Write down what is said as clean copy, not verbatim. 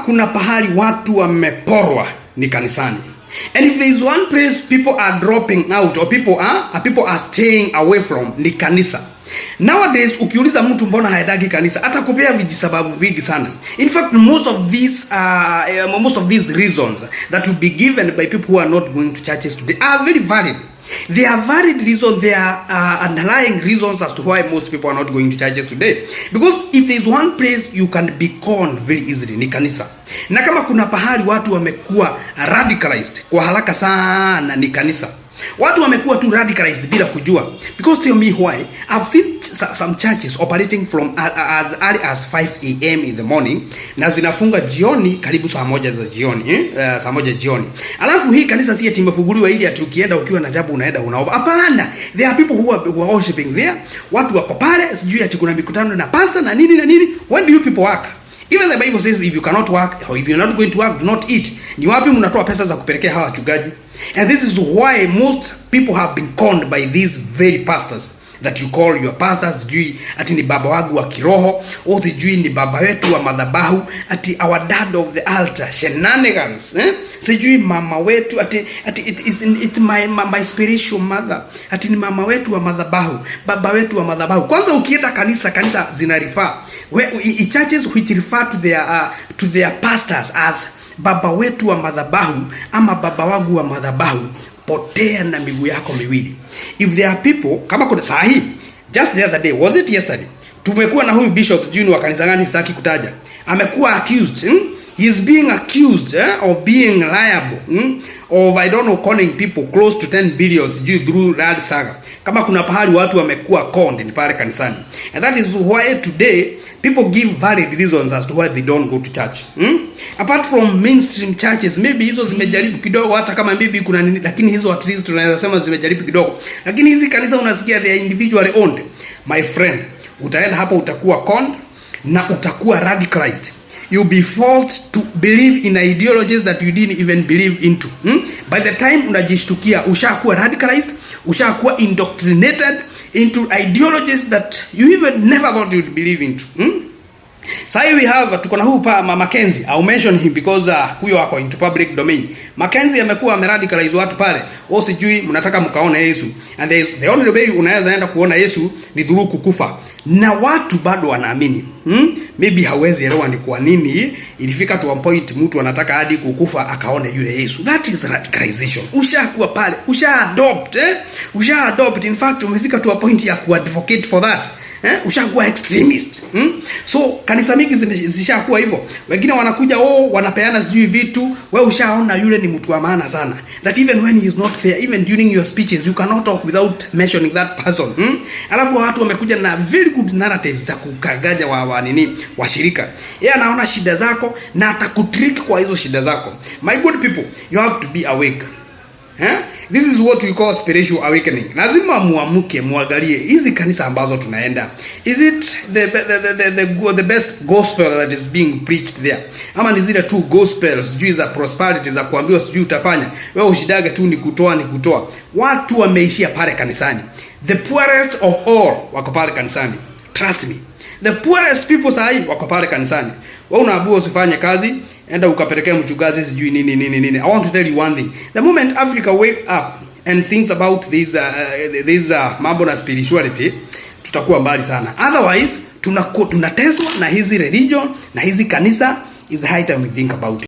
kuna pahali watu wameporwa ni kanisani. And if there is one place people are dropping out or people are staying away from ni kanisa. Nowadays ukiuliza mtu mbona haendagi kanisa atakupea vijisababu vingi sana. In fact most of these reasons that will be given by people who are not going to churches today are very valid. They are valid reasons, they are underlying reasons as to why most people are not going to churches today. Because if there is one place you can be conned very easily ni kanisa. Na kama kuna pahali watu wamekuwa radicalized kwa haraka sana ni kanisa. Watu wamekuwa tu radicalized bila kujua. Because tell me why. I've seen some churches operating from as early as 5 a.m. in the morning na zinafunga jioni karibu saa moja za jioni, saa moja jioni. Alafu hii kanisa si eti imefunguliwa ili ati ukienda ukiwa na jabu unaenda unaomba. Hapana. There are people who are worshiping there. Watu wako pale, sijui ati kuna mikutano na pastor na nini na nini. When do you people work? Even the Bible says if you cannot work or if you're not going to work, do not eat. Ni wapi mnatoa pesa za kupelekea hawa wachungaji? And this is why most people have been conned by these very pastors that you call your pastors. Sijui ati ni baba wangu wa kiroho, au sijui ni baba wetu wa madhabahu, ati our dad of the altar, shenanigans, sijui mama wetu, ati it's my spiritual mother, ati ni mama wetu wa madhabahu, baba wetu wa madhabahu. Kwanza ukienda kanisa zina refer churches which refer to their pastors as baba wetu wa madhabahu ama baba wangu wa madhabahu, potea na miguu yako miwili. If there are people kama kuna sahi, just the other day, was it yesterday, tumekuwa na huyu bishop junior wa kanisa gani sitaki kutaja, amekuwa accused, he is being accused of being liable of I don't know conning people close to 10 billion through that saga. Kama kuna pahali watu wamekuwa conned ni pale kanisani. And that is why today people give valid reasons as to why they don't go to church. Apart from mainstream churches, maybe hizo zimejaribu kidogo, hata kama maybe kuna nini, lakini hizo at least tunaweza sema zimejaribu kidogo. Lakini hizi kanisa unasikia they are individually owned. My friend, utaenda hapo utakuwa conned na utakuwa radicalized. You'll be forced to believe in ideologies that you didn't even believe into. By the time unajishtukia ushakuwa radicalized, ushakuwa indoctrinated into ideologies that you even never thought you'd believe into. So we have tuko na huyu Mackenzie. I'll mention him because huyo wako into public domain. Mackenzie amekuwa ameradicalize watu pale. Au sijui mnataka mkaona Yesu. And the only way unaweza enda kuona Yesu ni through kukufa. Na watu bado wanaamini. Maybe hawezi elewa ni kwa nini ilifika to a point mtu anataka hadi kukufa akaone yule Yesu. That is radicalization. Ushakuwa pale, usha-adopt. In fact umefika to a point ya ku-advocate for that. Ushakuwa extremist. So kanisa mingi zishakuwa hivyo. Wengine wanakuja wanapeana sijui vitu, wewe ushaona yule ni mtu wa maana sana. That even when he is not there, even during your speeches you cannot talk without mentioning that person. Alafu watu wamekuja na very good narratives za kukagaja wa shirika. Yeye anaona shida zako na atakutrick kwa hizo shida zako. My good people, you have to be awake. This is what we call spiritual awakening. Lazima muamuke, muangalie hizi kanisa ambazo tunaenda. Is it the best gospel that is being preached there? Ama ni zile two gospels sijui za prosperity za kuambiwa sijui utafanya. Wewe ushidage tu ni kutoa. Watu wameishia pale kanisani. The poorest of all wako pale kanisani. Trust me. The poorest people sahi wako pale kanisani. Wewe unaambiwa usifanye kazi, enda ukapelekea mchungaji sijui nini. I want to tell you one thing. The moment Africa wakes up and thinks about this mambo na spirituality, tutakuwa mbali sana. Otherwise tunateswa na hizi religion na hizi kanisa. Is the high time we think about it.